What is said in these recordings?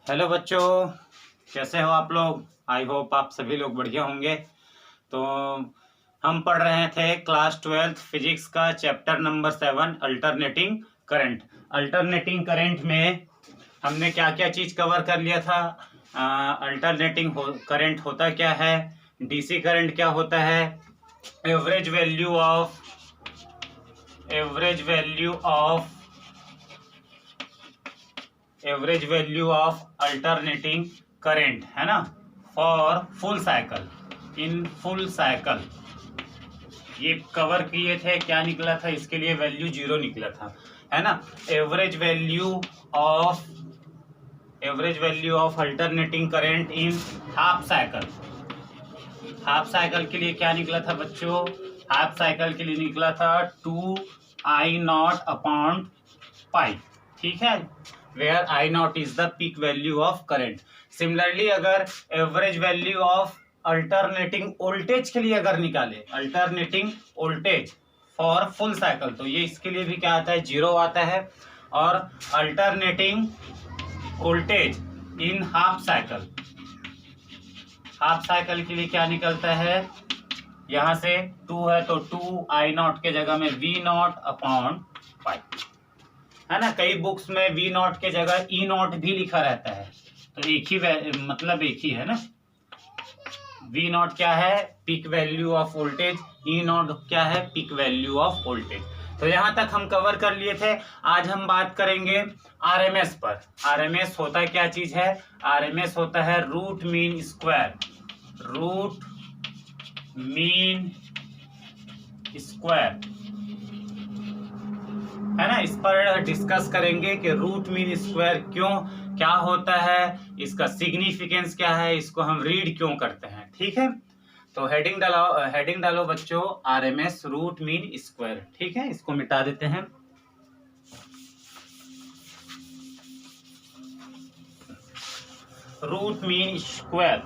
Hello बच्चों, कैसे हो आप लोग। आई होप आप सभी लोग बढ़िया होंगे। तो हम पढ़ रहे थे क्लास 12 फिजिक्स का chapter number 7 alternating current. Alternating current में हमने क्या क्या चीज कवर कर लिया था। अल्टरनेटिंग करंट होता क्या है, डीसी करंट क्या होता है, average value of alternating current, है ना, for full cycle, in full cycle ये कवर किए थे। क्या निकला था इसके लिए, वैल्यू 0 निकला था, है ना। Average value of alternating current in half cycle. Half cycle के लिए क्या निकला था बच्चों, हाफ साइकिल के लिए निकला था 2I0/π, ठीक है, where I0 is the peak value of current. Similarly, अगर average value of alternating voltage के लिए अगर निकाले, alternating voltage for full cycle, तो ये इसके लिए भी क्या आता है, 0 आता है। और alternating voltage in half cycle, half cycle के लिए क्या निकलता है, यहां से 2 है तो 2I0 के जगह में V0/π, है ना। कई बुक्स में V0 के जगह E0 भी लिखा रहता है, तो एक ही मतलब एक ही है ना। V0 क्या है, peak value of voltage, E0 क्या है, पीक वैल्यू ऑफ वोल्टेज। तो यहां तक हम कवर कर लिए थे। आज हम बात करेंगे आरएमएस पर। आरएमएस होता क्या चीज है, आरएमएस होता है root mean square, root mean square, है ना। इस पर डिस्कस करेंगे कि रूट मीन स्क्वायर क्यों, क्या होता है, इसका सिग्निफिकेंस क्या है, इसको हम रीड क्यों करते हैं, ठीक है। तो हेडिंग डालो बच्चों, आरएमएस रूट मीन स्क्वायर, ठीक है। इसको मिटा देते हैं। रूट मीन स्क्वायर,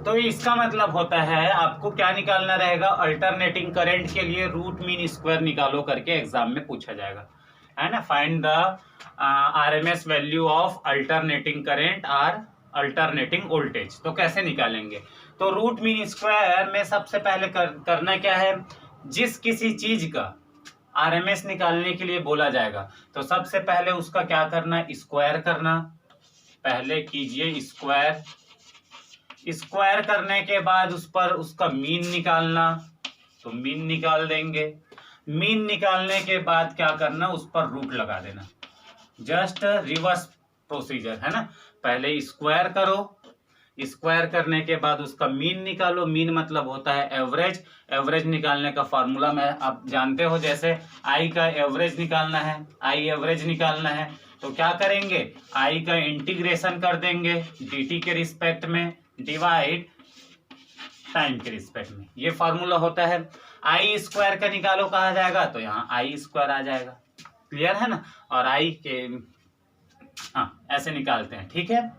तो इसका मतलब होता है आपको क्या निकालना रहेगा, अल्टरनेटिंग करंट के लिए रूट मीन स्क्वायर निकालो करके एग्जाम में पूछा जाएगा, है ना। Find the RMS value of alternating current और अल्टरनेटिंग वोल्टेज। तो कैसे निकालेंगे, तो रूट मीन स्क्वायर में सबसे पहले करना क्या है, जिस किसी चीज का आरएमएस निकालने के लिए बोला जाएगा तो सबसे पहले उसका क्या करना, स्क्वायर करना। पहले कीजिए स्क्वायर, स्क्वायर करने के बाद उस पर उसका मीन निकालना, तो मीन निकाल देंगे। मीन निकालने के बाद क्या करना, उस पर रूट लगा देना। जस्ट रिवर्स प्रोसीजर, है ना। पहले स्क्वायर करो, स्क्वायर करने के बाद उसका मीन निकालो। मीन मतलब होता है एवरेज। एवरेज निकालने का फॉर्मूला में आप जानते हो, जैसे आई का एवरेज निकालना है, आई एवरेज निकालना है तो क्या करेंगे, आई का इंटीग्रेशन कर देंगे dt के रिस्पेक्ट में, डिवाइड टाइम के रिस्पेक्ट में। ये फॉर्मूला होता है। आई स्क्वायर का निकालो कहा जाएगा तो यहाँ आई स्क्वायर आ जाएगा, क्लियर है ना। और आई के ऐसे निकालते हैं, ठीक है।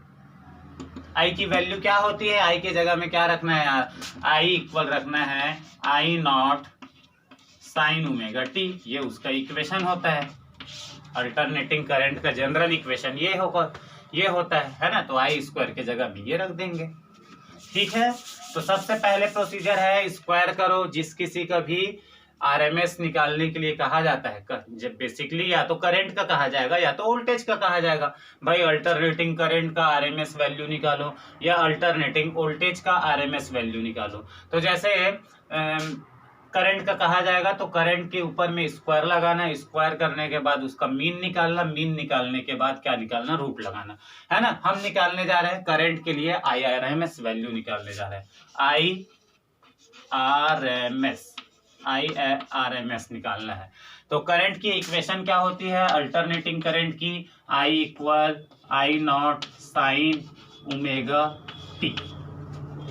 आई की वैल्यू क्या होती है, आई की जगह में क्या रखना है यार, आई इक्वल रखना है I0 साइन ओमेगा टी, ये उसका इक्वेशन होता है। अल्टरनेटिंग करंट का जनरल इक्वेशन ये होता है ना। तो आई स्क्वायर की जगह भी ये रख देंगे, ठीक है। तो सबसे पहले प्रोसीजर है स्क्वायर करो। जिस किसी का भी आरएमएस निकालने के लिए कहा जाता है, जब बेसिकली या तो करंट का कहा जाएगा या तो वोल्टेज का कहा जाएगा। भाई अल्टरनेटिंग करंट का आरएमएस वैल्यू निकालो या अल्टरनेटिंग वोल्टेज का आरएमएस वैल्यू निकालो। तो जैसे करंट का कहा जाएगा तो करंट के ऊपर में स्क्वायर लगाना, स्क्वायर करने के बाद उसका मीन निकालना, मीन निकालने के बाद क्या निकालना, रूट लगाना, है ना। हम निकालने जा रहे हैं करंट के लिए आई आरएमएस वैल्यू निकालने जा रहे हैं, आई आरएमएस निकालना है। तो करंट की इक्वेशन क्या होती है, अल्टरनेटिंग करंट की, I equal I0 sine omega t,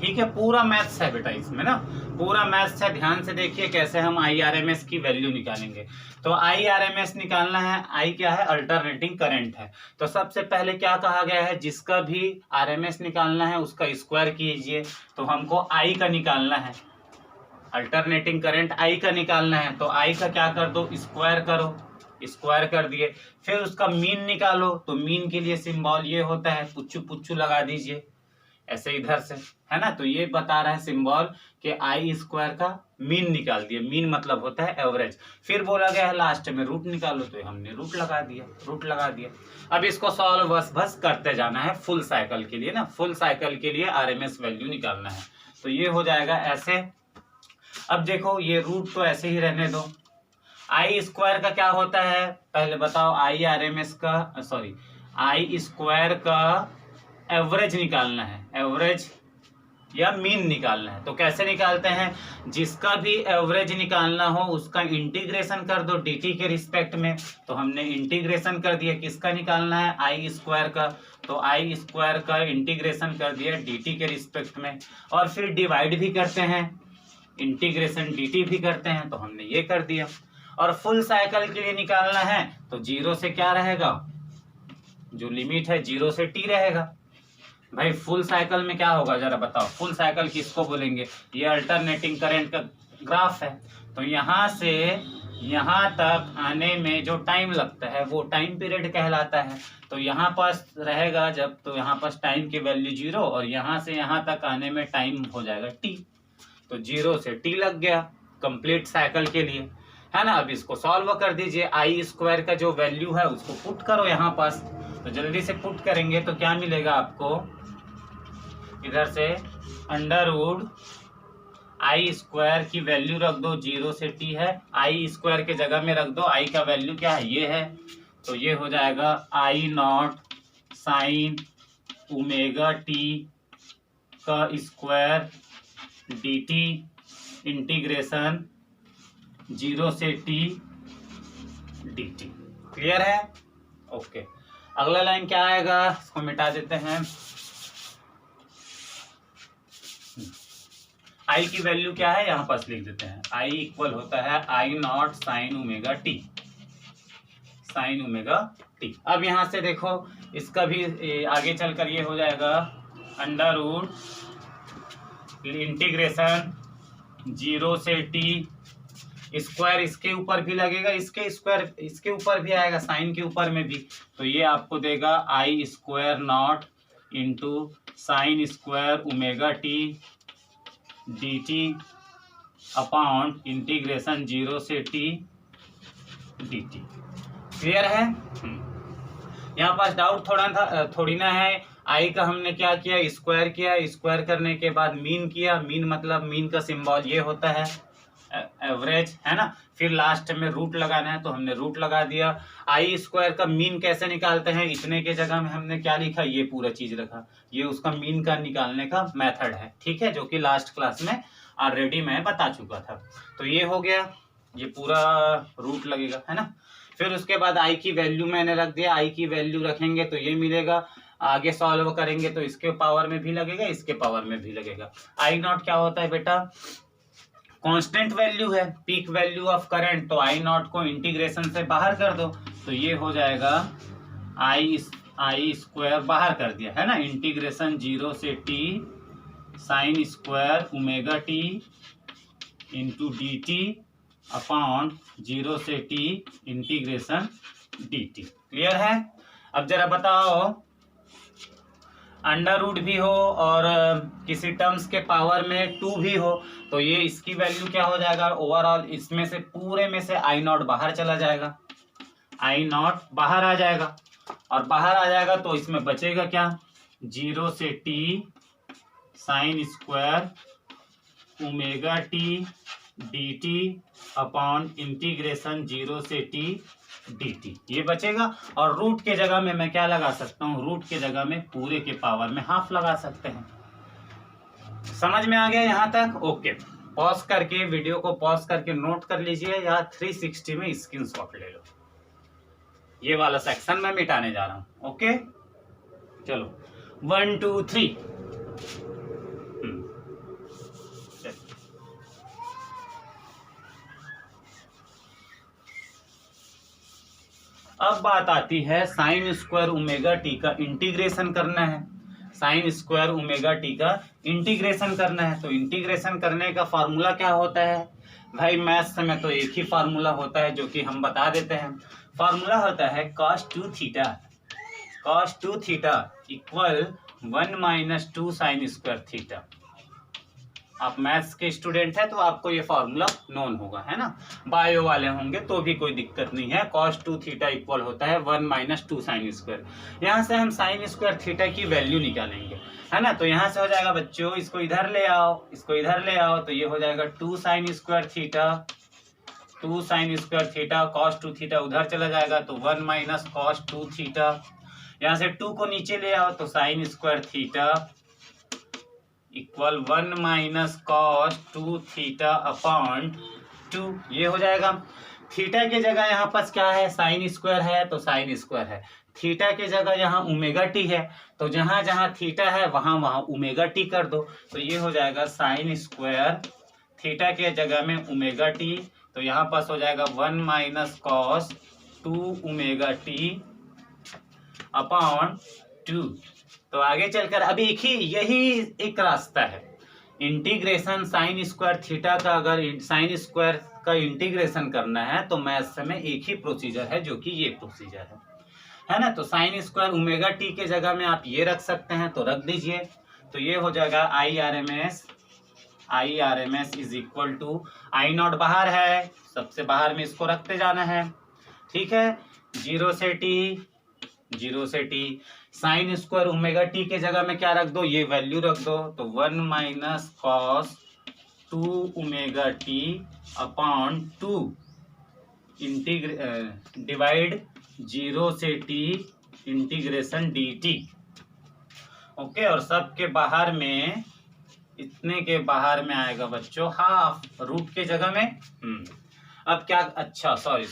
ठीक है। पूरा मैथ्स है बेटा इसमें ना, पूरा मैथ्स है। ध्यान से देखिए कैसे हम आई आरएमएस की वैल्यू निकालेंगे। तो आई आरएमएस निकालना है, आई क्या है, अल्टरनेटिंग करंट है। तो सबसे पहले क्या कहा गया है, जिसका भी आरएमएस निकालना है उसका स्क्वायर कीजिए। तो हमको आई का निकालना है, अल्टरनेटिंग करंट आई का निकालना है, तो आई का क्या कर दो, स्क्वायर करो। स्क्वायर कर दिए। फिर उसका मीन निकालो, तो मीन के लिए सिंबल ये होता है, पुच्चू पुच्चू लगा दीजिए ऐसे इधर से, है ना। तो ये बता रहा है सिंबल कि आई स्क्वायर का मीन निकाल दिया। मीन मतलब होता है एवरेज। फिर बोला गया है लास्ट में रूट निकालो, तो हमने रूट लगा दिया। अब इसको सॉल्व बस करते जाना है फुल साइकिल के लिए ना, फुल साइकिल के लिए आरएमएस वैल्यू निकालना है। तो ये हो जाएगा ऐसे। अब देखो ये रूट तो ऐसे ही रहने दो। आई स्क्वायर का क्या होता है पहले बताओ। आई स्क्वायर का एवरेज निकालना है, एवरेज या मीन निकालना है। तो कैसे निकालते हैं, जिसका भी एवरेज निकालना हो उसका इंटीग्रेशन कर दो dt के रिस्पेक्ट में। तो हमने इंटीग्रेशन कर दिया, किसका निकालना है, आई स्क्वायर का। तो आई स्क्वायर का इंटीग्रेशन कर दिया dt के रिस्पेक्ट में। और फिर डिवाइड भी करते हैं, इंटीग्रेशन dt भी करते हैं, तो हमने ये कर दिया। और फुल साइकिल के लिए निकालना है तो 0 से क्या रहेगा, जो लिमिट है 0 से t रहेगा। भाई फुल साइकिल में क्या होगा जरा बताओ, फुल साइकिल किसको बोलेंगे, ये अल्टरनेटिंग करंट का ग्राफ है। तो यहाँ से यहाँ तक आने में जो टाइम लगता है वो टाइम पीरियड कहलाता है। तो यहाँ पास रहेगा जब, तो यहाँ पास टाइम की वैल्यू 0 और यहाँ से यहाँ तक आने में टाइम हो जाएगा t। तो 0 से t लग गया कंप्लीट साइकिल के लिए, है ना। अब इसको सॉल्व कर दीजिए, आई स्क्वायर का जो वैल्यू है उसको पुट करो यहाँ पास। तो जल्दी से पुट करेंगे तो क्या मिलेगा आपको, इधर से अंडर रूट आई स्क्वायर की वैल्यू रख दो, 0 से t है, आई स्क्वायर के जगह में रख दो, आई का वैल्यू क्या है ये है। तो ये हो जाएगा I naught sine omega t का स्क्वायर dt इंटीग्रेशन 0 से t dt। क्लियर है, ओके। अगला लाइन क्या आएगा, इसको मिटा देते हैं। आई की वैल्यू क्या है यहाँ पास लिख देते हैं, आई इक्वल होता है I naught sine omega t, sine omega t. अब यहाँ से देखो इसका भी आगे चलकर ये हो जाएगा अंडर रूट इंटीग्रेशन 0 से टी स्क्वायर, इसके ऊपर भी लगेगा, इसके स्क्वायर इसके ऊपर भी आएगा, साइन के ऊपर में भी। तो ये आपको देगा I square naught into sine square omega t dt upon integration 0 से t dt। क्लियर है। यहाँ पास डाउट थोड़ी ना है। आई का हमने क्या किया, स्क्वायर किया, स्क्वायर करने के बाद मीन किया, मीन मतलब मीन का सिंबल ये होता है एवरेज, है ना। फिर लास्ट में रूट लगाना है तो हमने रूट लगा दिया। आई स्क्वायर का मीन कैसे निकालते हैं, इतने के जगह में हमने क्या लिखा, ये पूरा चीज रखा, ये उसका मीन का निकालने का मेथड है, ठीक है, जो कि लास्ट क्लास में ऑलरेडी मैं बता चुका था। तो ये हो गया, ये पूरा रूट लगेगा, है ना। फिर उसके बाद आई की वैल्यू मैंने रख दिया, आई की वैल्यू रखेंगे तो ये मिलेगा। आगे सॉल्व करेंगे तो इसके पावर में भी लगेगा, इसके पावर में भी लगेगा। आई नॉट क्या होता है बेटा, कांस्टेंट वैल्यू है, पीक वैल्यू ऑफ करंट। तो आई नॉट को इंटीग्रेशन से बाहर कर दो तो ये हो जाएगा आई स्क्वायर बाहर कर दिया, है ना, इंटीग्रेशन 0 से t sign square omega T into D T upon 0 से t इंटीग्रेशन dt। क्लियर है। अब जरा बताओ, अंडर रूट भी हो और किसी टर्म्स के पावर में 2 भी हो तो ये इसकी वैल्यू क्या हो जाएगा, ओवरऑल इसमें से पूरे में से आई नॉट बाहर चला जाएगा, आई नॉट बाहर आ जाएगा। और बाहर आ जाएगा तो इसमें बचेगा क्या, 0 से t sign square omega t dt upon integration 0 से t dt, ये बचेगा। और रूट के जगह में मैं क्या लगा सकता हूँ, रूट के जगह में पूरे के पावर में हाफ लगा सकते हैं। समझ में आ गया यहाँ तक, ओके। पॉज करके वीडियो को पॉज करके नोट कर लीजिए या 360 में स्क्रीनशॉट ले लो। ये वाला सेक्शन मैं मिटाने जा रहा हूँ, ओके। चलो 1 2 3। अब बात आती है साइन स्क्वायर ओमेगा टी का इंटीग्रेशन करना है। साइन स्क्वायर ओमेगा टी का इंटीग्रेशन करना है। तो इंटीग्रेशन करने का फॉर्मूला क्या होता है भाई, मैथ्स में तो एक ही फार्मूला होता है जो कि हम बता देते हैं। फार्मूला होता है cos 2 theta equal 1 - 2 sine square theta. आप मैथ्स के स्टूडेंट हैं तो आपको ये फार्मूला नोन होगा, है ना। बायो वाले होंगे तो भी कोई दिक्कत नहीं है। cos 2 थीटा इक्वल होता है 1 - 2 साइन स्क्वायर। यहाँ से हम साइन स्क्वायर थीटा की वैल्यू निकालेंगे, है ना। तो यहाँ से हो जाएगा बच्चों, इसको इधर ले आओ, इसको इधर ले आओ, तो ये हो जाएगा 2 sine square theta, 2 sine square theta. cos 2 theta उधर चला जाएगा तो 1 - cos 2 थीटा। यहाँ से 2 को नीचे ले आओ तो sine square theta equal 1 - cos 2 theta upon 2। ये हो जाएगा। थीटा के जगह यहाँ पास क्या है, साइन स्क्वायर है तो साइन स्क्वायर है। थीटा के जगह यहाँ ओमेगा टी है तो जहाँ जहाँ थीटा है वहाँ वहाँ ओमेगा टी कर दो। तो ये हो जाएगा साइन स्क्वायर थीटा के जगह में ओमेगा टी, तो यहाँ पास हो जाएगा 1 - cos 2 ओमेगा टी अपॉन 2। तो आगे चलकर अभी यही एक रास्ता है इंटीग्रेशन साइन स्क्वायर थीटा का। अगर साइन स्क्वायर का इंटीग्रेशन करना है तो मैथ्स में एक ही प्रोसीजर है जो कि ये प्रोसीजर है ना। तो साइन स्क्वायर ओमेगा टी के जगह में आप ये रख सकते हैं तो रख दीजिए। तो ये हो जाएगा I R M S is equal to I naught बाहर है, सबसे बाहर में इसको रखते जाना है, ठीक है। 0 से T sign square omega T के जगह में क्या रख दो, ये वैल्यू रख दो। तो 1 - cos 2 omega T upon 2 divide 0 से T integration D T. Okay, और सब के बाहर में इतने के बाहर में आएगा बच्चों हाफ, रूट के जगह में अब क्या, अच्छा सॉरी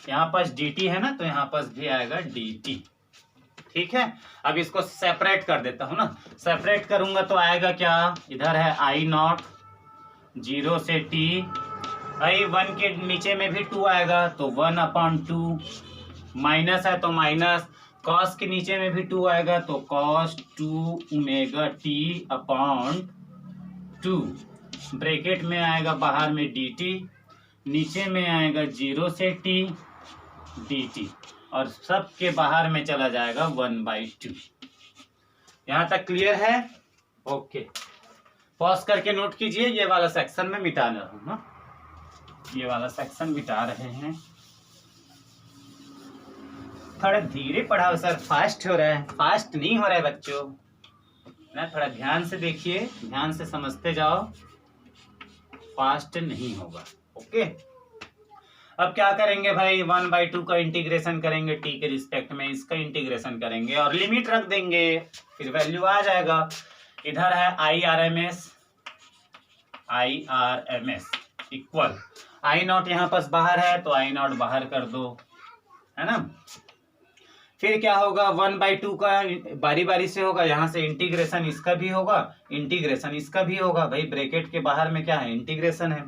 यहाँ पास dt है ना, तो यहाँ पास भी आएगा dt, ठीक है। अब इसको सेपरेट कर देता हूँ ना, सेपरेट करूंगा तो आएगा क्या, इधर है आई नॉट 0 से t, आई 1 के नीचे में भी 2 आएगा तो 1/2, माइनस है तो माइनस, cos के नीचे में भी 2 आएगा तो cos 2 omega t upon 2, bracket में आएगा बाहर में dt, नीचे में आएगा 0 से t dt, और सब के बाहर में चला जाएगा 1/2। यहां तक क्लियर है? ओके, पॉज करके नोट कीजिए। ये वाला सेक्शन में मिटा रहा हूं ना, ये वाला सेक्शन मिटा रहे हैं। थोड़ा धीरे पढ़ाओ सर, फास्ट हो रहा है। फास्ट नहीं हो रहा है बच्चों ना, थोड़ा ध्यान से देखिए, ध्यान से समझते जाओ, फास्ट नहीं होगा। ओके, अब क्या करेंगे भाई, 1/2 का इंटीग्रेशन करेंगे टी के रिस्पेक्ट में, इसका इंटीग्रेशन करेंगे और लिमिट रख देंगे, फिर वैल्यू आ जाएगा। इधर है I R M S equal I naught, यहाँ पास बाहर है तो आई नॉट बाहर कर दो, है ना। फिर क्या होगा, 1/2 का बारी बारी से होगा, यहाँ से इंटीग्रेशन इसका भी होगा, इंटीग्रेशन इसका भी होगा। भाई ब्रैकेट के बाहर में क्या है, इंटीग्रेशन है,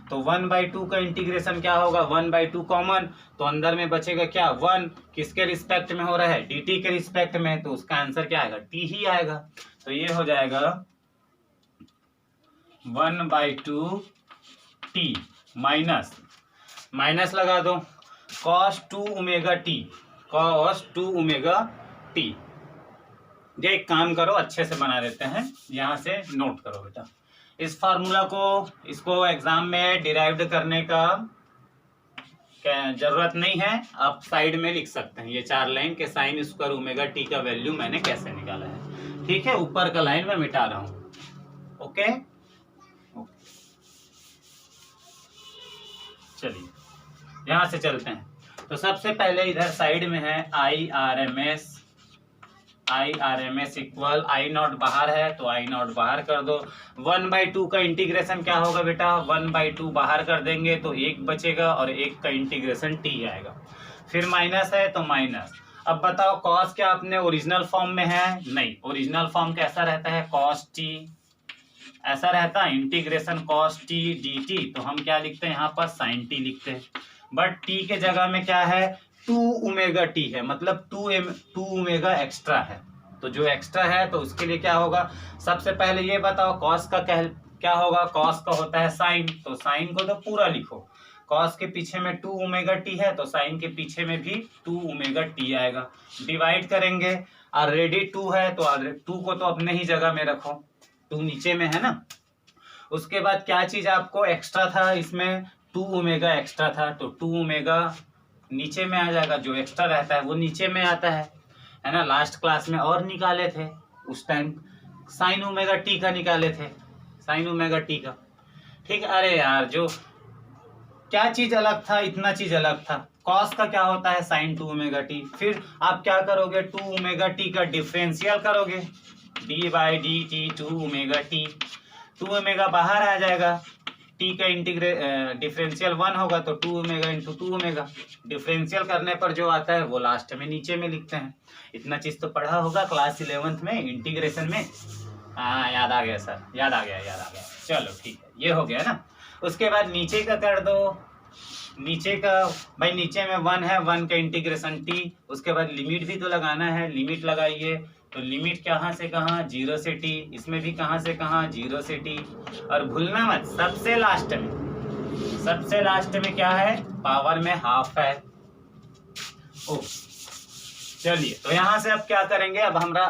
तो 1/2 का इंटीग्रेशन क्या होगा, 1/2 कॉमन, तो अंदर में बचेगा क्या, 1, किसके रिस्पेक्ट में हो रहा है, dt के रिस्पेक्ट में, तो उसका आंसर क्या आएगा, t ही आएगा। तो ये हो जाएगा 1/2 t माइनस लगा दो cos 2 omega t, cos 2 omega t। ये एक काम करो, अच्छे से बना देते हैं, यहाँ से नोट करो बेटा इस फार्मूला को। इसको एग्जाम में डिराइव्ड करने का जरूरत नहीं है, आप साइड में लिख सकते हैं ये 4 लाइन के साइन स्क्वायर ओमेगा टी का वैल्यू मैंने कैसे निकाला है, ठीक है। ऊपर का लाइन में मिटा रहा हूं। ओके, चलिए यहां से चलते हैं। तो सबसे पहले इधर साइड में है I R M S equal I naught बाहर है तो आई नॉट बाहर कर दो। 1/2 का इंटीग्रेशन क्या होगा बेटा, 1/2 बाहर कर देंगे तो 1 बचेगा और 1 का इंटीग्रेशन t आएगा। फिर माइनस है तो माइनस। अब बताओ cos क्या अपने ओरिजिनल फॉर्म में है, नहीं, ओरिजिनल फॉर्म कैसा रहता है, cos t ऐसा रहता है, इंटीग्रेशन cos t dt, तो हम क्या लिखते हैं यहाँ पर sin t लिखते हैं। बट t के जगह में क्या है, 2 ओमेगा टी है, मतलब 2 ओमेगा एक्स्ट्रा है, तो जो एक्स्ट्रा है तो उसके लिए क्या होगा, सबसे पहले ये बताओ कॉस का क्या होगा, कॉस का होता है साइन, तो साइन को तो पूरा लिखो, कॉस के पीछे में 2 ओमेगा टी है तो साइन के पीछे में भी 2 ओमेगा टी आएगा। डिवाइड करेंगे, ऑलरेडी 2 है तो 2 को तो अपने ही जगह में रखो, 2 नीचे में है ना। उसके बाद क्या चीज आपको एक्स्ट्रा था, इसमें 2 ओमेगा एक्स्ट्रा था, तो 2 ओमेगा नीचे में आ जाएगा, जो एक्स्ट्रा रहता है वो नीचे में आता है ना। लास्ट क्लास में और निकाले थे, उस टाइम साइन ओमेगा टी का निकाले थे, साइन ओमेगा टी का, ठीक। अरे यार जो क्या चीज अलग था, इतना चीज अलग था, कॉस का क्या होता है साइन 2 ओमेगा टी। फिर आप क्या करोगे, 2 ओमेगा टी का डिफरेंशियल करोगे, D by D T 2 omega T, 2 omega बाहर आ जाएगा, टी का डिफरेंशियल 1 होगा तो 2 ओमेगा इंटू 2 ओमेगा, डिफरेंशियल करने पर जो आता है वो लास्ट में नीचे में लिखते हैं। इतना चीज तो पढ़ा होगा क्लास 11th में इंटीग्रेशन में। हाँ याद आ गया सर, याद आ गया। चलो ठीक है, ये हो गया ना। उसके बाद नीचे का कर दो, नीचे का भाई नीचे में 1 है, 1 का इंटीग्रेशन टी, उसके बाद लिमिट भी तो लगाना है, लिमिट लगाइए, तो लिमिट कहाँ से कहाँ, 0 से टी, इसमें भी कहाँ से कहाँ, 0 से टी। और भूलना मत सबसे लास्ट में क्या है, पावर में हाफ है। ओ चलिए, तो यहाँ से अब क्या करेंगे, अब हमारा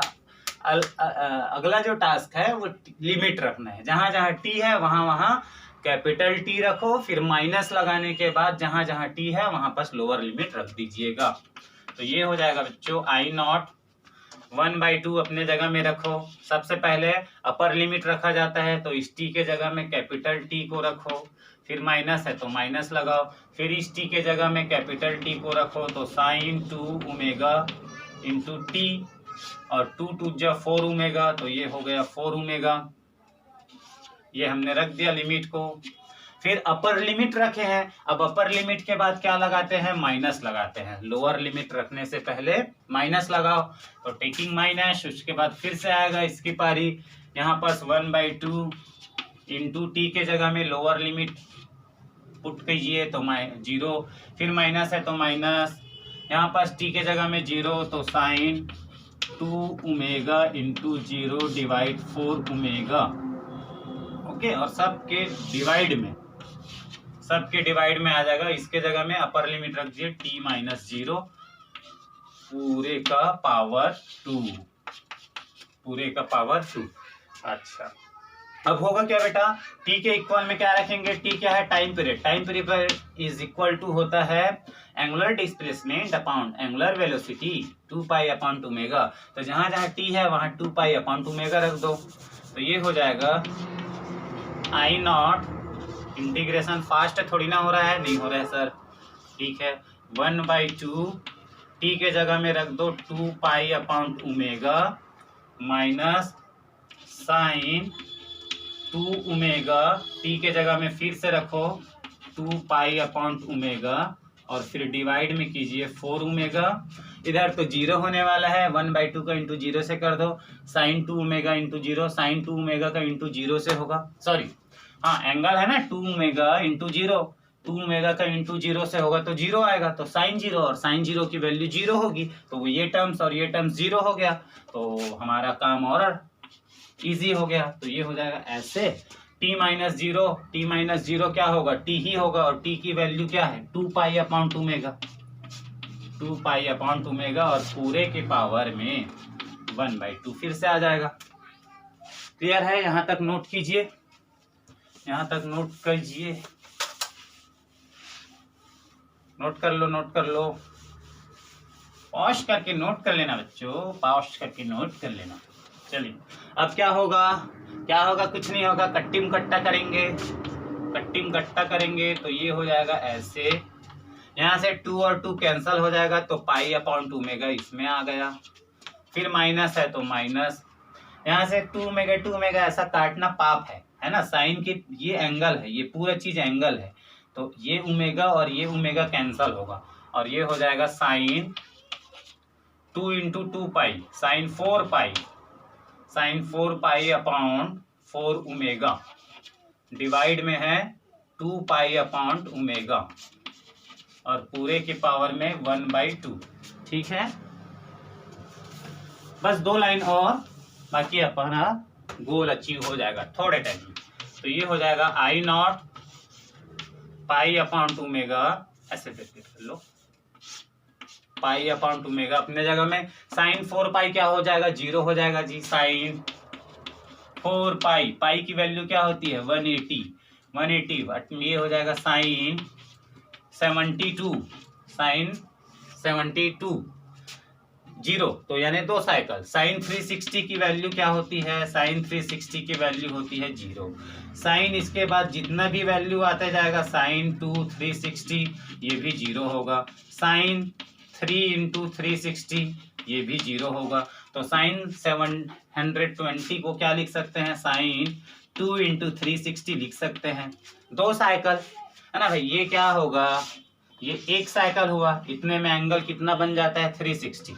अगला जो टास्क है वो लिमिट रखना है, जहां जहां टी है वहां वहां कैपिटल टी रखो, फिर माइनस लगाने के बाद जहां जहां टी है वहां पर लोअर लिमिट रख दीजिएगा। तो ये हो जाएगा बच्चों, आई नॉट 1/2 अपने जगह में रखो। सबसे पहले अपर लिमिट रखा जाता है, तो इस टी के जगह में कैपिटल टी को रखो, फिर माइनस है तो माइनस लगाओ, फिर इस टी के जगह में कैपिटल टी को रखो, तो साइन 2 ओमेगा इंटू टी, और 2 2 जा 4 ओमेगा, तो ये हो गया 4 ओमेगा। ये हमने रख दिया लिमिट को। फिर अपर लिमिट रखे हैं, अब अपर लिमिट के बाद क्या लगाते हैं, माइनस लगाते हैं। लोअर लिमिट रखने से पहले माइनस लगाओ, तो टेकिंग माइनस, उसके बाद फिर से आएगा इसकी पारी, यहाँ पर 1/2 इंटू टी के जगह में लोअर लिमिट पुट कीजिए तो 0, फिर माइनस है तो माइनस, यहाँ पर टी के जगह में 0, तो sine 2 omega into 0 divide 4 omega. Okay, और सबके डिवाइड में आ जाएगा, इसके जगह में अपर लिमिट रख दिए t-0 पूरे का पावर 2। अच्छा, अब होगा क्या बेटा, t के इक्वल में क्या रखेंगे, t क्या है, time period is equal to होता है angular displacement upon angular velocity 2 pi upon omega. तो जहां जहां t है वहां 2 पाई अपॉन ओमेगा रख दो, तो ये हो जाएगा आई नॉट, इंटीग्रेशन फास्ट थोड़ी ना हो रहा है, नहीं हो रहा है सर, ठीक है, 1/2 टी के जगह में रख दो 2 pi upon omega minus sine 2 omega, T के जगह में फिर से रखो 2 पाई अपॉन ओमेगा, और फिर डिवाइड में कीजिए 4 ओमेगा। इधर तो 0 होने वाला है, 1/2 का इंटू 0 से कर दो, sine 2 omega into 0, sine 2 omega का इंटू 0 से होगा, सॉरी हाँ एंगल है ना 2 ओमेगा इंटू 0, 2 ओमेगा का इंटू 0 से होगा तो 0 आएगा, तो साइन 0, और साइन 0 की वैल्यू 0 होगी, तो वो ये टर्म्स और ये टर्म्स 0 हो गया, तो हमारा काम और इजी हो गया। तो ये हो जाएगा ऐसे, t-0 क्या होगा, t ही होगा, और t की वैल्यू क्या है 2 pi upon omega, 2 pi upon omega, और पूरे के पावर में 1/2 फिर से आ जाएगा। क्लियर है, यहाँ तक नोट कीजिए, यहाँ तक नोट कीजिए, नोट कर लो, पॉज करके नोट कर लेना बच्चों, पॉज करके नोट कर लेना। चलिए अब क्या होगा, कुछ नहीं होगा, कट्टिम कट्टा करेंगे, तो ये हो जाएगा ऐसे, यहाँ से 2 और 2 कैंसल हो जाएगा, तो पाई अपॉन ओमेगा इसमें आ गया, फिर माइनस है तो माइनस, यहाँ से 2 ओमेगा ऐसा काटना पाप है ना, साइन की ये एंगल है, ये पूरा चीज एंगल है, तो ये ओमेगा और ये ओमेगा कैंसल होगा, और ये हो जाएगा sine 2 into 2 pi, sine 4 pi upon 4 omega, divide में है 2 पाई अपॉन ओमेगा, और पूरे के पावर में 1/2, ठीक है। बस 2 लाइन और बाकी अपना गोल अचीव हो जाएगा थोड़े टाइम में। तो ये हो जाएगा I not pi upon 2 mega, ऐसे कर लो पाई अपॉन 2 मेगा अपने जगह में। साइन 4 पाई क्या हो जाएगा, 0 हो जाएगा जी। साइन 4 पाई, पाई की वैल्यू क्या होती है 180 बट ये हो जाएगा साइन 72, साइन 72 0, तो यानी 2 साइकिल। साइन 360 की वैल्यू क्या होती है, साइन 360 की वैल्यू होती है 0। साइन इसके बाद जितना भी वैल्यू आता जाएगा, साइन 2 360 ये भी 0 होगा। साइन 3 इंटू 360 ये भी 0 होगा। तो साइन 720 को क्या लिख सकते हैं, साइन 2 इंटू 360 लिख सकते हैं। 2 साइकिल है ना भाई। ये क्या होगा, ये 1 साइकिल हुआ, इतने में एंगल कितना बन जाता है 360।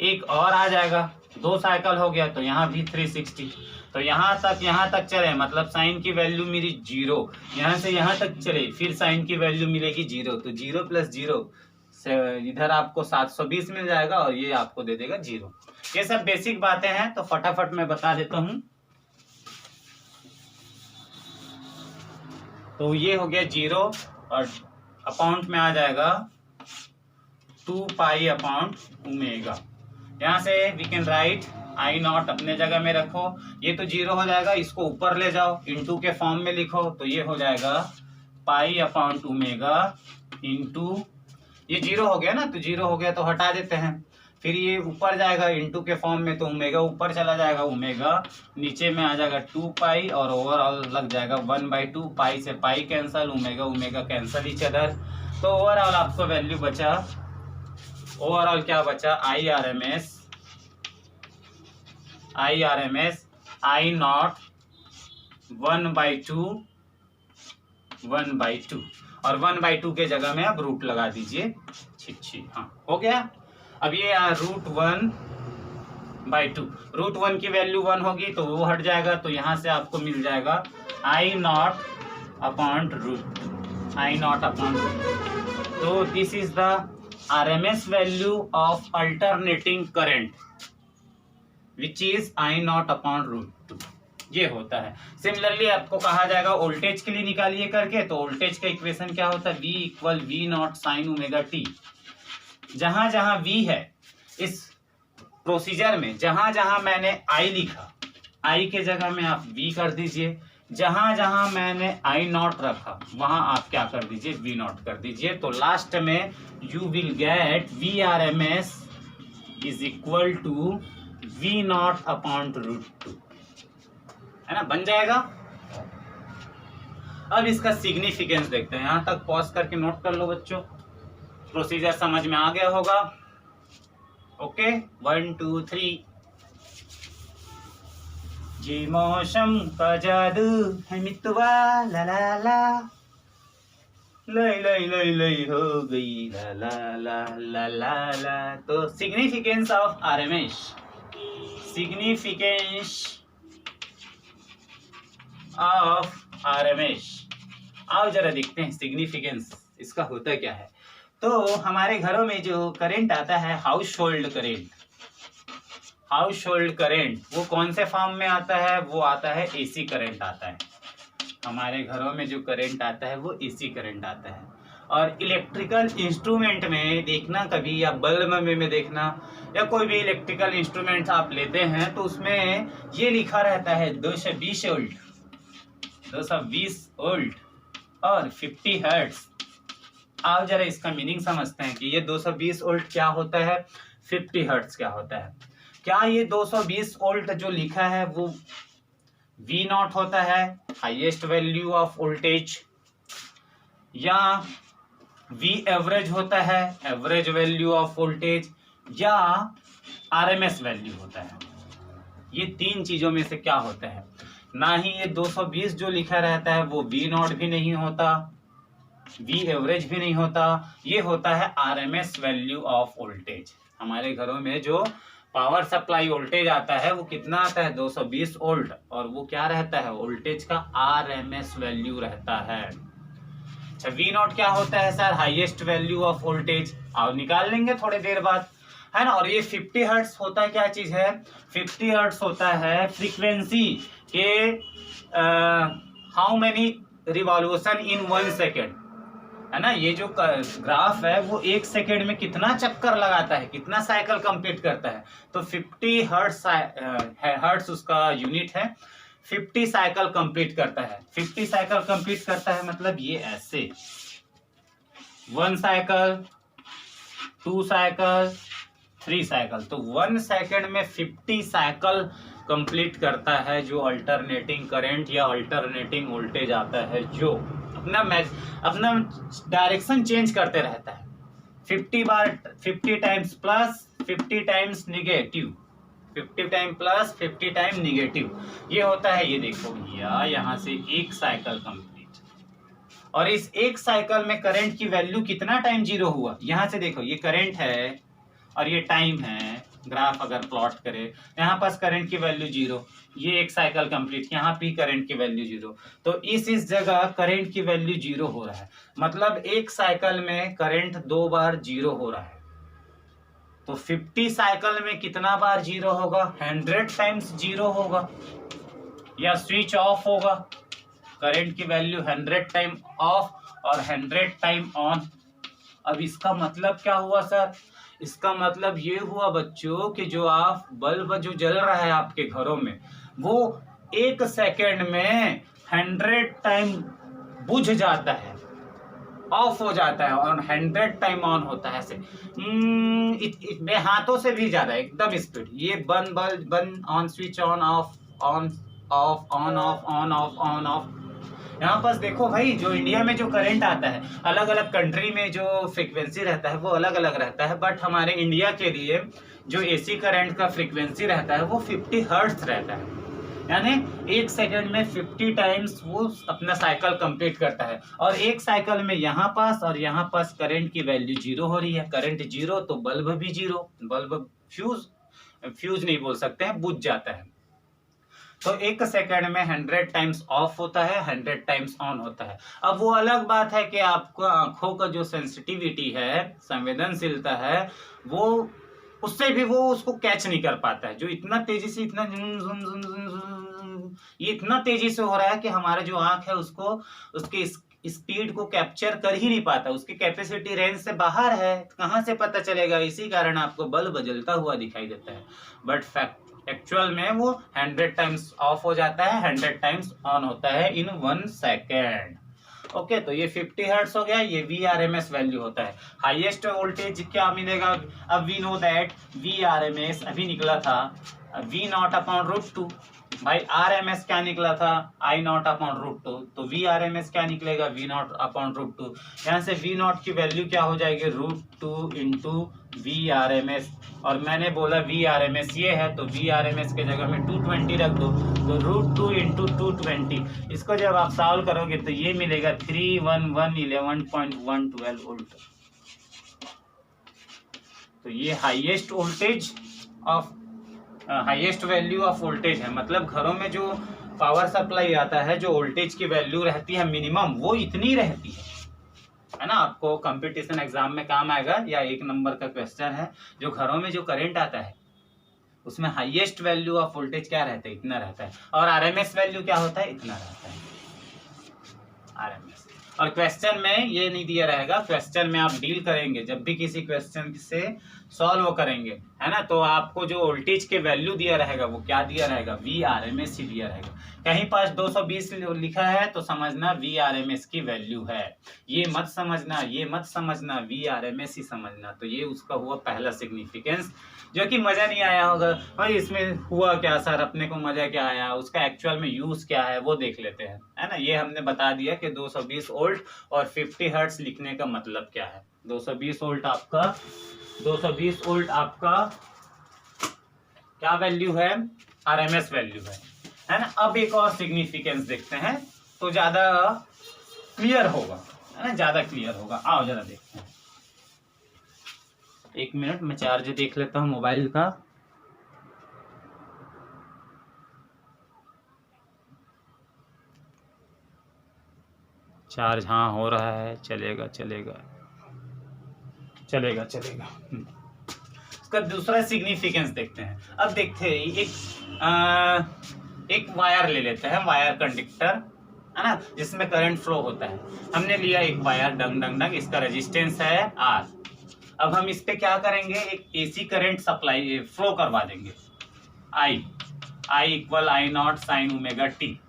एक और आ जाएगा, 2 साइकिल हो गया तो यहाँ भी 360। तो यहाँ तक चले, मतलब साइन की वैल्यू मेरी 0, यहाँ से यहाँ तक चले फिर साइन की वैल्यू मिलेगी 0। तो 0 प्लस 0 से इधर आपको 720 मिल जाएगा और ये आपको दे देगा 0। ये सब बेसिक बातें हैं, तो फटाफट मैं बता देता हूँ। तो ये हो गया 0 और अपाउंट में आ जाएगा 2 पाई अपॉन ओमेगा। यहाँ से we can write I naught अपने जगह में रखो, ये तो 0 हो जाएगा, इसको ऊपर ले जाओ इनटू के फॉर्म में लिखो, तो ये हो जाएगा पाई अपॉन ओमेगा इंटू, ये 0 हो गया ना, तो 0 हो गया तो हटा देते हैं। फिर ये ऊपर जाएगा इनटू के फॉर्म में, तो ओमेगा ऊपर चला जाएगा, ओमेगा नीचे में आ जाएगा 2 पाई और ओवरऑल लग जाएगा 1/2। पाई से pi cancel, omega omega cancel each other. तो ओवरऑल आपको वैल्यू बचा, ओवरऑल क्या बचा, I R M S I naught 1/2 और 1/2 के जगह में आप रूट लगा दीजिए, छी हाँ हो गया। अब ये √1/2, √1 की वैल्यू 1 होगी तो वो हट जाएगा, तो यहाँ से आपको मिल जाएगा I naught upon √2, I naught upon √2। तो this is the RMS value of alternating current which is I naught upon √2, ये होता है। सिमिलरली आपको कहा जाएगा वोल्टेज के लिए निकालिए करके, तो वोल्टेज का इक्वेशन क्या होता है, V = V0 sin omega t। जहां जहां V है इस प्रोसीजर में, जहां जहां मैंने I लिखा, I के जगह में आप V कर दीजिए, जहां जहां मैंने आई नॉट रखा वहां आप क्या कर दीजिए, V0 कर दीजिए। तो लास्ट में you will get VRMS is equal to V0 upon √2, है ना, बन जाएगा। अब इसका सिग्निफिकेंस देखते हैं, यहां तक पॉज करके नोट कर लो बच्चों, प्रोसीजर समझ में आ गया होगा। ओके 1 2 3। जी मौसम का जादू है मितवा ला ला ला, लई लई लई लई हो गई ला ला ला ला ला ला। तो significance of RMS, significance of RMS। आओ जरा देखते हैं सिग्निफिकेंस इसका होता क्या है। तो हमारे घरों में जो करंट आता है, house hold current, house hold current वो कौन से फॉर्म में आता है, वो आता है AC करंट आता है। हमारे घरों में जो करंट आता है वो AC करंट आता है। और इलेक्ट्रिकल इंस्ट्रूमेंट में देखना कभी, या बल्ब में देखना, या कोई भी इलेक्ट्रिकल इंस्ट्रूमेंट आप लेते हैं तो उसमें ये लिखा रहता है 220 वोल्ट, 220 वोल्ट और 50 हर्ट्ज। आप जरा इसका मीनिंग समझते हैं कि ये 220 वोल्ट क्या होता है, 50 हर्ट्ज क्या होता है। क्या ये 220 वोल्ट जो लिखा है वो V0 होता है, हाईएस्ट वैल्यू ऑफ वोल्टेज, या V एवरेज होता है, एवरेज वैल्यू ऑफ वोल्टेज, या RMS वैल्यू होता है। ये 3 चीजों में से क्या होता है। ना ही ये 220 जो लिखा रहता है वो V0 भी नहीं होता, V एवरेज भी नहीं होता, ये होता है RMS वैल्यू ऑफ वोल्टेज। हमारे घरों में जो पावर सप्लाई वोल्टेज आता है वो कितना आता है, 220 वोल्ट, और वो क्या रहता है, वोल्टेज का RMS वैल्यू रहता है। अच्छा V0 क्या होता है sir, highest value of voltage, और निकाल लेंगे थोड़ी देर बाद। है ना। और ये 50 हर्ट्स होता है क्या चीज है, 50 हर्ट्स होता है फ्रीक्वेंसी के how many revolution in 1 second, है ना। ये जो ग्राफ है वो 1 सेकेंड में कितना चक्कर लगाता है, कितना साइकिल कंप्लीट करता है। तो 50 हर्ट्स उसका यूनिट है, 50 साइकिल कंप्लीट करता है। 50 साइकिल कंप्लीट करता है मतलब ये ऐसे 1 साइकिल, 2 साइकिल, 3 साइकिल। तो 1 सेकेंड में 50 साइकिल कंप्लीट करता है जो अल्टरनेटिंग करंट या अल्टरनेटिंग वोल्टेज आता है, जो अपना डायरेक्शन चेंज करते रहता है। 50 times plus, 50 times negative, 50 time plus, 50 time negative, ये होता है। ये देखो भैया यहाँ से 1 साइकिल कंप्लीट, और इस 1 साइकिल में करंट की वैल्यू कितना टाइम जीरो हुआ, यहां से देखो ये करंट है और ये टाइम है। ग्राफ अगर प्लॉट करे, यहाँ पास करंट की वैल्यू 0, ये 1 साइकिल कंप्लीट, यहाँ भी करंट की वैल्यू 0। तो इस जगह करंट की वैल्यू 0 हो रहा है, मतलब 1 साइकिल में करंट 2 बार 0 हो रहा है। तो 50 साइकिल में कितना बार 0 होगा, 100 टाइम्स 0 होगा, या स्विच ऑफ होगा। करंट की वैल्यू 100 टाइम ऑफ और 100 टाइम ऑन। अब इसका मतलब क्या हुआ सर, इसका मतलब ये हुआ बच्चों कि जो आप बल्ब जो जल रहा है आपके घरों में, वो 1 सेकेंड में 100 टाइम बुझ जाता है, ऑफ हो जाता है, और 100 टाइम ऑन होता है ऐसे मेरे हाथों से भी ज्यादा, एकदम स्पीड। ये बन on, switch on off, on off, on off, on off, on off. यहाँ पास देखो भाई, जो इंडिया में जो करंट आता है, अलग अलग कंट्री में जो फ्रीक्वेंसी रहता है वो अलग अलग रहता है, बट हमारे इंडिया के लिए जो एसी करंट का फ्रीक्वेंसी रहता है वो 50 हर्ट्ज रहता है। यानी 1 सेकेंड में 50 टाइम्स वो अपना साइकिल कंप्लीट करता है। और 1 साइकिल में यहाँ पास और यहाँ पास करंट की वैल्यू 0 हो रही है। करंट 0 तो बल्ब भी 0, बल्ब फ्यूज नहीं बोल सकते हैं, बुझ जाता है। तो 1 सेकेंड में 100 टाइम्स ऑफ होता है, 100 टाइम्स ऑन होता है। अब वो अलग बात है कि आपको आंखों का जो सेंसिटिविटी है, संवेदनशीलता है, वो उससे भी वो उसको कैच नहीं कर पाता है। जो इतना तेजी से, इतना ये इतना तेजी से हो रहा है कि हमारा जो आंख है उसको, उसके स्पीड को कैप्चर कर ही नहीं पाता, उसकी कैपेसिटी रेंज से बाहर है। कहां से पता चलेगा, इसी कारण आपको बल्ब जलता हुआ दिखाई देता है, बट एक्चुअल में वो 100 टाइम्स ऑफ हो जाता है, 100 टाइम्स ऑन होता है इन 1 सेकेंड। ओके, तो ये 50 हर्ट्ज हो गया, ये VRMS वैल्यू होता है। हाईएस्ट वोल्टेज क्या मिलेगा, अब वी नो दैट VRMS अभी निकला था V0/√2। भाई RMS क्या निकला था, I0/√2। तो VRMS क्या निकलेगा, V0/√2। यहाँ से V0 की वैल्यू क्या हो जाएगी, √2 इंटू VRMS। और मैंने बोला VRMS ये है, तो VRMS के जगह में 220 रख दो, तो √2 इंटू 220। इसको जब आप सॉल्व करोगे तो ये मिलेगा 31111.112 वोल्ट। तो ये highest voltage of, highest value of voltage है। मतलब घरों में जो पावर सप्लाई आता है, जो वोल्टेज की वैल्यू रहती है मिनिमम, वो इतनी रहती है ना। आपको कंपटीशन एग्जाम में काम आएगा, या 1 नंबर का क्वेश्चन है, जो घरों में जो करंट आता है उसमें हाईएस्ट वैल्यू ऑफ वोल्टेज क्या रहता है, इतना रहता है। और आरएमएस वैल्यू क्या होता है, इतना रहता है आरएमएस। और क्वेश्चन में ये नहीं दिया रहेगा, क्वेश्चन में आप डील करेंगे जब भी किसी क्वेश्चन से सॉल्व करेंगे, है ना, तो आपको जो वोल्टेज के वैल्यू दिया रहेगा वो क्या दिया रहेगा, VRMS ही दिया रहेगा। कहीं पास 220 लिखा है तो समझना VRMS की वैल्यू है, ये मत समझना VRMS ही समझना। तो ये उसका हुआ पहला सिग्निफिकेंस, जो कि मजा नहीं आया होगा भाई इसमें हुआ क्या सर, अपने को मजा क्या आया, उसका एक्चुअल में यूज क्या है वो देख लेते हैं, है ना। ये हमने बता दिया कि 220 वोल्ट और 50 हर्ट्ज लिखने का मतलब क्या है। 220 वोल्ट आपका क्या वैल्यू है, आरएमएस वैल्यू है ना। अब एक और सिग्निफिकेंस देखते हैं तो ज्यादा क्लियर होगा, है ना, ज्यादा क्लियर होगा। आओ जरा देखते हैं, 1 मिनट मैं चार्ज देख लेता हूँ मोबाइल का। चार्ज हाँ हो रहा है, चलेगा। उसका दूसरा सिग्निफिकेंस देखते हैं। अब देखते हैं एक वायर ले लेते हैं, वायर कंडक्टर है ना, जिसमें करंट फ्लो होता है। हमने लिया एक वायर, डंग डंग डंग, इसका रेजिस्टेंस है आर। अब हम इस पे क्या करेंगे, एक एसी करंट सप्लाई फ्लो करवा देंगे, I equal I naught sine omega t,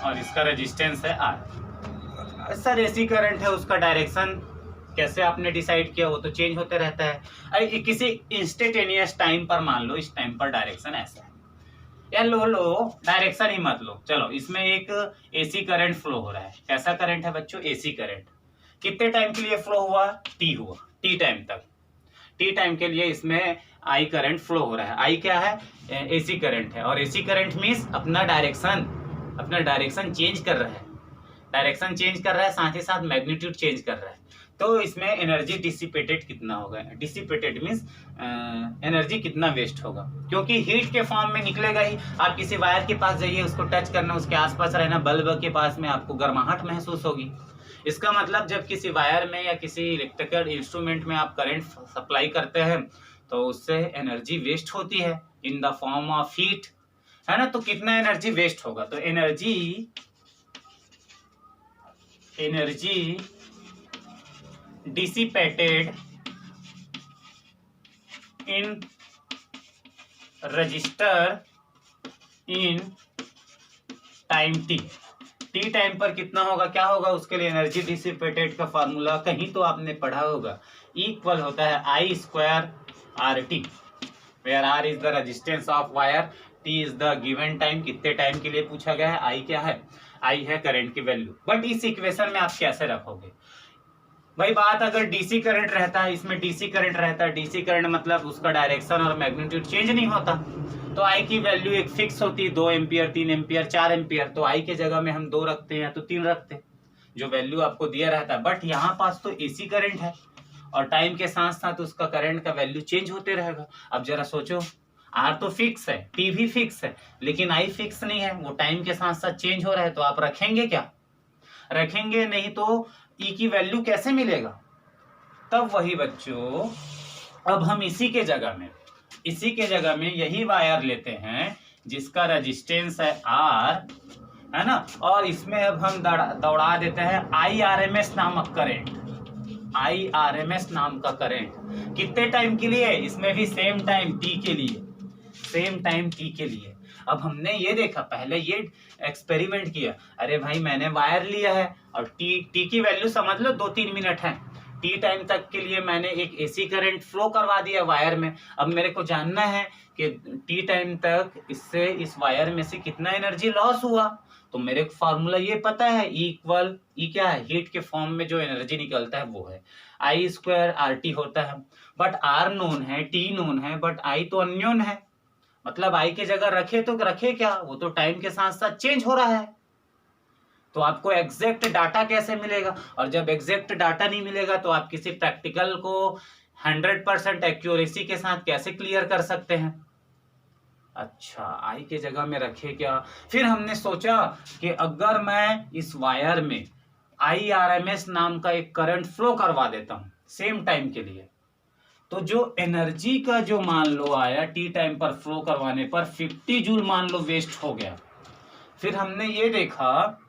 और इसका रेजिस्टेंस है आर। सर एसी करंट है, उसका डायरेक्शन कैसे आपने डिसाइड किया, वो तो चेंज होते रहता है। अरे किसी इंस्टेंटेनियस टाइम पर मान लो इस टाइम पर डायरेक्शन ऐसा है, या लो डायरेक्शन ही मत लो, चलो इसमें एक एसी करंट फ्लो हो रहा है। कैसा करंट है बच्चों, एसी करंट। कितने टाइम के लिए फ्लो हुआ, टी हुआ, टी टाइम तक। टी टाइम के लिए इसमें आई करंट फ्लो हो रहा है। आई क्या है, एसी करंट है, और एसी करंट मीन्स अपना डायरेक्शन चेंज कर रहा है, डायरेक्शन चेंज कर रहा है, साथ ही साथ मैग्नीट्यूड चेंज कर रहा है। तो इसमें एनर्जी डिसिपेटेड कितना होगा, डिसिपेटेड मीन्स एनर्जी कितना वेस्ट होगा, क्योंकि हीट के फॉर्म में निकलेगा ही। आप किसी वायर के पास जाइए, उसको टच करना, उसके आसपास रहना, बल्ब के पास में आपको गर्माहट महसूस होगी। इसका मतलब जब किसी वायर में या किसी इलेक्ट्रिकल इंस्ट्रूमेंट में आप करंट सप्लाई करते हैं तो उससे एनर्जी वेस्ट होती है in the form of heat, है ना। तो कितना एनर्जी वेस्ट होगा, तो energy dissipated in register in time T time पर कितना होगा, क्या होगा उसके लिए, एनर्जी डिसिपेटेड का फार्मूला कहीं तो आपने पढ़ा होगा, इक्वल होता है I square R t, where R is the resistance of wire, t is the given time. कितने टाइम के लिए पूछा गया है, आई क्या है, आई है करंट की वैल्यू। बट इस इक्वेशन में आप कैसे रखोगे भाई, बात अगर डीसी करंट रहता है, इसमें डीसी करंट रहता है, डीसी करंट मतलब उसका डायरेक्शन और मैग्नीट्यूड चेंज नहीं होता, तो आई की वैल्यू एक फिक्स होती है, 2 एम्पियर, 3 एम्पियर, 4 एम्पियर। तो आई के जगह में हम 2 रखते हैं तो 3 रखते हैं, जो वैल्यू आपको दिया रहता है। बट यहाँ पास तो एसी करंट है और टाइम के साथ साथ उसका करंट का वैल्यू चेंज होते रहेगा। अब जरा सोचो, आर तो फिक्स है, टी भी फिक्स है, लेकिन आई फिक्स नहीं है, वो टाइम के साथ साथ चेंज हो रहा है। तो आप रखेंगे क्या, रखेंगे नहीं तो ई की वैल्यू कैसे मिलेगा। तब वही बच्चों, अब हम इसी के जगह में यही वायर लेते हैं जिसका रेजिस्टेंस है आर, है ना, और इसमें अब हम दौड़ा देते हैं IRMS नामक करंट, IRMS नाम का करंट। कितने टाइम के लिए, इसमें भी सेम टाइम टी के लिए। अब हमने ये देखा, पहले ये एक्सपेरिमेंट किया, अरे भाई मैंने वायर लिया है और टी की वैल्यू समझ लो 2-3 मिनट है, टी टाइम तक के लिए मैंने एक एसी करंट फ्लो करवा दिया वायर में। अब मेरे को जानना है कि टी टाइम तक इससे, इस वायर में से कितना एनर्जी लॉस हुआ। तो मेरे को फार्मूला ये पता है, ई क्या है, हीट के फॉर्म में जो एनर्जी निकलता है वो है आई स्क्वायर आर टी होता है। बट आर नोन है, टी नोन है, बट आई तो अननोन है। मतलब आई के जगह रखे तो रखे क्या, वो तो टाइम के साथ साथ चेंज हो रहा है। तो आपको एग्जैक्ट डाटा कैसे मिलेगा, और जब एग्जैक्ट डाटा नहीं मिलेगा तो आप किसी प्रैक्टिकल को 100% एक्यूरेसी के साथ कैसे क्लियर कर सकते हैं। अच्छा, आई के जगह में रखे क्या। फिर हमने सोचा कि अगर मैं इस वायर में IRMS नाम का एक करंट फ्लो करवा देता हूं सेम टाइम के लिए, तो जो एनर्जी का जो मान लो आया टी टाइम पर फ्लो करवाने पर 50 जूल मान लो वेस्ट हो गया। फिर हमने ये देखा,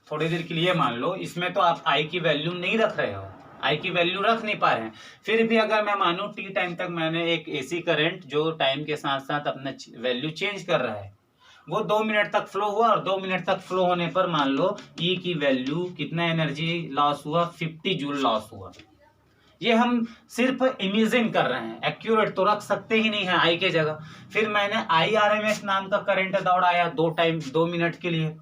थोड़ी देर के लिए मान लो इसमें तो आप आई की वैल्यू नहीं रख रहे हो, आई की वैल्यू रख नहीं पा रहे हैं, फिर भी अगर मैं मानूं टी टाइम तक मैंने एक एसी करंट जो टाइम के साथ साथ अपना वैल्यू चेंज कर रहा है, वो 2 मिनट तक फ्लो हुआ, और 2 मिनट तक फ्लो होने पर मान लो ई की वैल्यू कितना एनर्जी लॉस हुआ, 50 जूल लॉस हुआ। ये हम सिर्फ इमेजिन कर रहे हैं, एक्यूरेट तो रख सकते ही नहीं है आई के जगह। फिर मैंने IRMS नाम का करंट दौड़ाया 2 मिनट के लिए,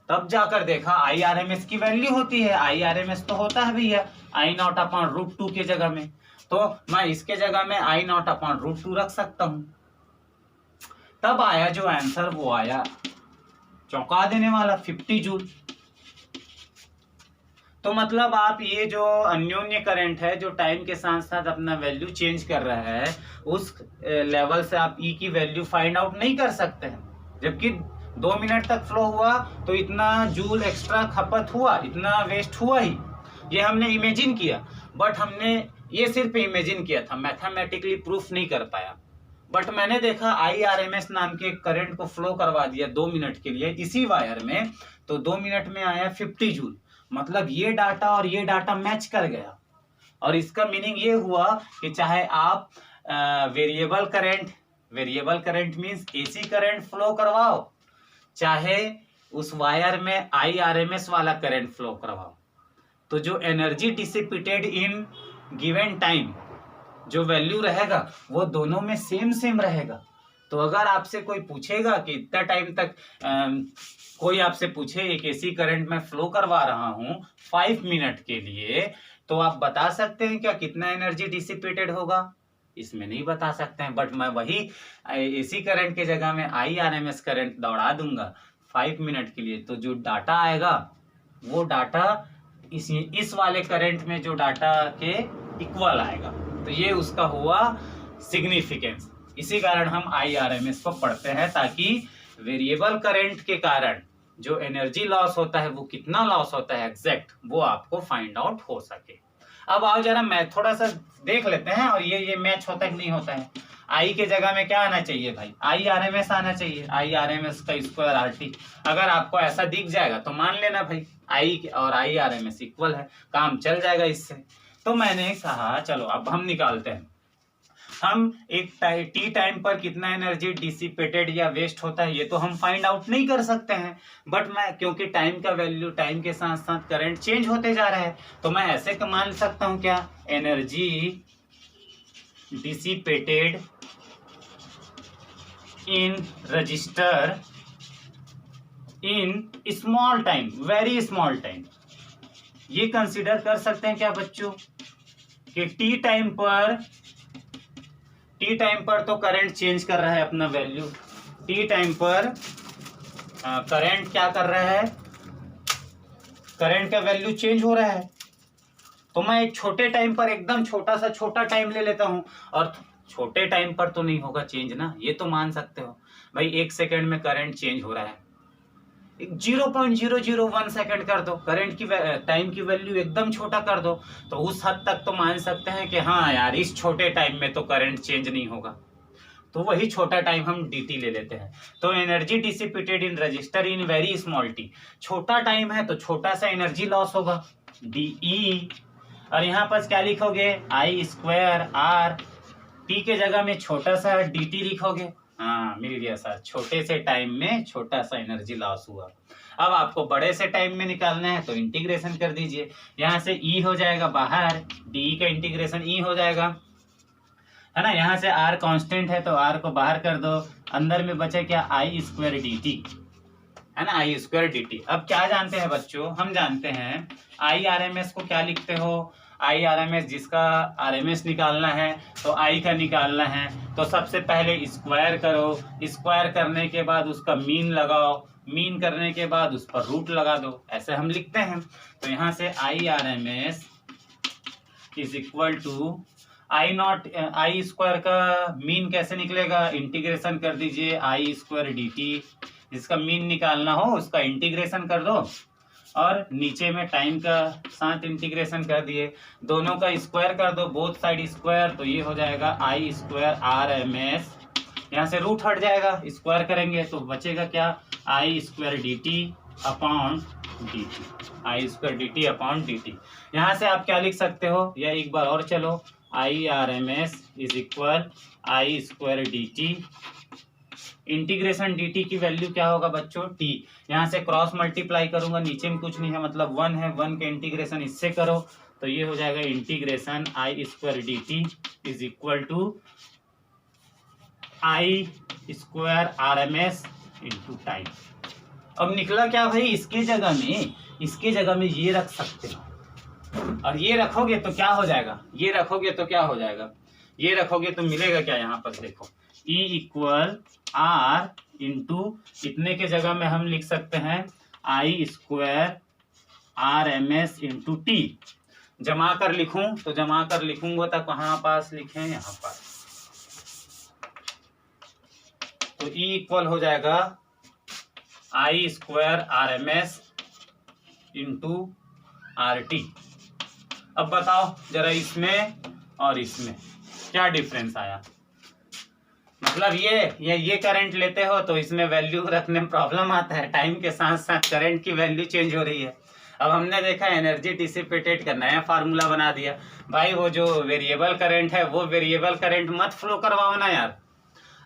तब जाकर देखा IRMS की वैल्यू होती है, IRMS तो होता है भैया I0/√2 के जगह में, तो मैं इसके जगह में I0/√2 रख सकता हूं। तब आया जो आंसर, वो आया चौंका देने वाला, 50 जूल। तो मतलब आप ये जो अन्योन्य करंट है जो टाइम के साथ साथ अपना वैल्यू चेंज कर रहा है, उस लेवल से आप ई की वैल्यू फाइंड आउट नहीं कर सकते हैं। जबकि 2 मिनट तक फ्लो हुआ तो इतना जूल एक्स्ट्रा खपत हुआ, इतना वेस्ट हुआ ही, ये हमने इमेजिन किया। बट हमने ये सिर्फ इमेजिन किया था, मैथमेटिकली प्रूफ नहीं कर पाया। बट मैंने देखा IRMS नाम के करंट को फ्लो करवा दिया 2 मिनट के लिए इसी वायर में, तो 2 मिनट में आया 50 जूल। मतलब ये डाटा और ये डाटा मैच कर गया। और इसका मीनिंग ये हुआ कि चाहे आप variable current means AC current flow करवाओ, चाहे उस वायर में IRMS वाला करंट फ्लो करवाओ, तो जो energy dissipated in given time जो वैल्यू रहेगा वो दोनों में सेम रहेगा। तो अगर आपसे कोई पूछेगा कि इतना टाइम तक कोई आपसे पूछे एक AC करंट में फ्लो करवा रहा हूं 5 मिनट के लिए, तो आप बता सकते हैं क्या कितना एनर्जी डिसिपेटेड होगा? इसमें नहीं बता सकते हैं। बट मैं वही AC करंट के जगह में IRMS करंट दौड़ा दूंगा 5 मिनट के लिए, तो जो डाटा आएगा वो डाटा इस वाले करंट में जो डाटा के इक्वल आएगा। तो ये उसका हुआ सिग्निफिकेंस। इसी कारण हम IRMS को पढ़ते हैं, ताकि वेरिएबल करंट के कारण जो एनर्जी लॉस होता है वो कितना लॉस होता है एग्जैक्ट, वो आपको फाइंड आउट हो सके। अब आओ जरा मैं थोड़ा सा देख लेते हैं, और ये मैच होता है कि नहीं होता है। आई के जगह में क्या आना चाहिए भाई? IRMS आना चाहिए, IRMS का स्क्वायर RT। अगर आपको ऐसा दिख जाएगा तो मान लेना भाई आई और IRMS इक्वल है, काम चल जाएगा इससे। तो मैंने कहा चलो अब हम निकालते हैं, हम एक T टाइम पर कितना एनर्जी डिसिपेटेड या वेस्ट होता है ये तो हम फाइंड आउट नहीं कर सकते हैं। बट मैं क्योंकि टाइम का वैल्यू टाइम के साथ साथ करंट चेंज होते जा रहा है, तो मैं ऐसे मान सकता हूं क्या, energy dissipated in register in small time, very small time. ये कंसीडर कर सकते हैं क्या बच्चों कि टी टाइम पर तो करंट चेंज कर रहा है अपना वैल्यू, टी टाइम पर करंट क्या कर रहा है, करंट का वैल्यू चेंज हो रहा है। तो मैं एक छोटे टाइम पर एकदम छोटा टाइम ले लेता हूं, और छोटे टाइम पर तो नहीं होगा चेंज ना, ये तो मान सकते हो भाई 1 सेकेंड में करंट चेंज हो रहा है, 0.001 सेकंड कर दो, करंट की टाइम की वैल्यू एकदम छोटा कर दो, तो उस हद तक तो मान सकते हैं कि हाँ यार इस छोटे टाइम में तो करंट चेंज नहीं होगा। तो वही छोटा टाइम हम dt ले लेते हैं। तो energy dissipated in register in very small t, छोटा टाइम है तो छोटा सा एनर्जी लॉस होगा dE, और यहाँ पर क्या लिखोगे I² R, t के जगह में छोटा सा dt लिखोगे। हाँ मिल गया सर, छोटे से टाइम में छोटा सा एनर्जी लॉस हुआ। अब आपको बड़े से टाइम में निकालना है तो इंटीग्रेशन कर दीजिए, यहाँ से E हो जाएगा बाहर, डी का इंटीग्रेशन E हो जाएगा, है ना। यहाँ से R कांस्टेंट है तो R को बाहर कर दो, अंदर में बचे क्या I² dt, है ना, I² dt। अब क्या जानते हैं बच्चों, हम जानते हैं IRMS को क्या लिखते हो, IRMS जिसका RMS निकालना है तो I का निकालना है, तो सबसे पहले स्क्वायर करो, स्क्वायर करने के बाद उसका मीन लगाओ, मीन करने के बाद उस पर रूट लगा दो, ऐसे हम लिखते हैं। तो यहाँ से IRMS is equal to I² का मीन कैसे निकलेगा, इंटीग्रेशन कर दीजिए I² dt, जिसका मीन निकालना हो उसका इंटीग्रेशन कर दो, और नीचे में टाइम का साथ इंटीग्रेशन कर दिए, दोनों का स्क्वायर कर दो, बोथ साइड स्क्वायर, तो ये हो जाएगा I² RMS, यहाँ से रूट हट जाएगा, स्क्वायर करेंगे तो बचेगा क्या I² dt upon dt, I² dt upon dt। यहाँ से आप क्या लिख सकते हो, या एक बार और चलो, IRMS is equal I² dt, integration dt की वैल्यू क्या होगा बच्चों t, यहाँ से क्रॉस मल्टीप्लाई करूंगा, नीचे में कुछ नहीं है मतलब 1 है, 1 के इंटीग्रेशन इससे करो तो ये हो जाएगा integration I² dt is equal to I² RMS into time. अब निकला क्या भाई, इसके जगह में ये रख सकते हो, और ये रखोगे तो क्या हो जाएगा, ये रखोगे तो क्या हो जाएगा, ये रखोगे तो मिलेगा क्या, यहाँ पर देखो E इक्वल R इंटू इतने के जगह में हम लिख सकते हैं I² RMS इंटू T। जमा कर लिखूं तो जमा कर लिखूंगा तो कहाँ पास लिखें, यहाँ पास, तो E इक्वल हो जाएगा I² RMS इंटू RT। अब बताओ जरा इसमें और इसमें क्या डिफरेंस आया। मतलब ये करंट लेते हो तो इसमें वैल्यू रखने में प्रॉब्लम आता है, टाइम के साथ साथ करंट की वैल्यू चेंज हो रही है। अब हमने देखा एनर्जी डिसिपेटेड का नया फार्मूला बना दिया। भाई वो जो वेरिएबल करंट है वो वेरिएबल करंट मत फ्लो करवाओ ना यार।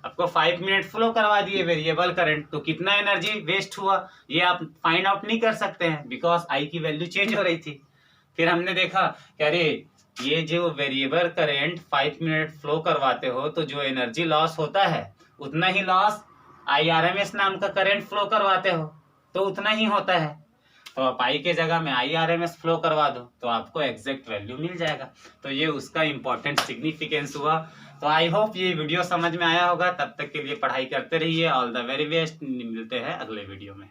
आपको 5 मिनट फ्लो करवा दिए वेरिएबल करंट, तो कितना एनर्जी वेस्ट हुआ ये आप फाइंड आउट नहीं कर सकते हैं, बिकॉज आई की वैल्यू चेंज हो रही थी। फिर हमने देखा कि अरे ये जो वेरिएबल करंट 5 मिनट फ्लो करवाते हो तो जो एनर्जी लॉस होता है उतना ही लॉस IRMS नाम का करंट फ्लो करवाते हो तो उतना ही होता है। तो आप आई के जगह में IRMS फ्लो करवा दो तो आपको एग्जैक्ट वैल्यू मिल जाएगा। तो ये उसका इम्पोर्टेंट सिग्निफिकेंस हुआ। तो आई होप ये वीडियो समझ में आया होगा। तब तक के लिए पढ़ाई करते रहिए। All the very best. मिलते हैं अगले वीडियो में।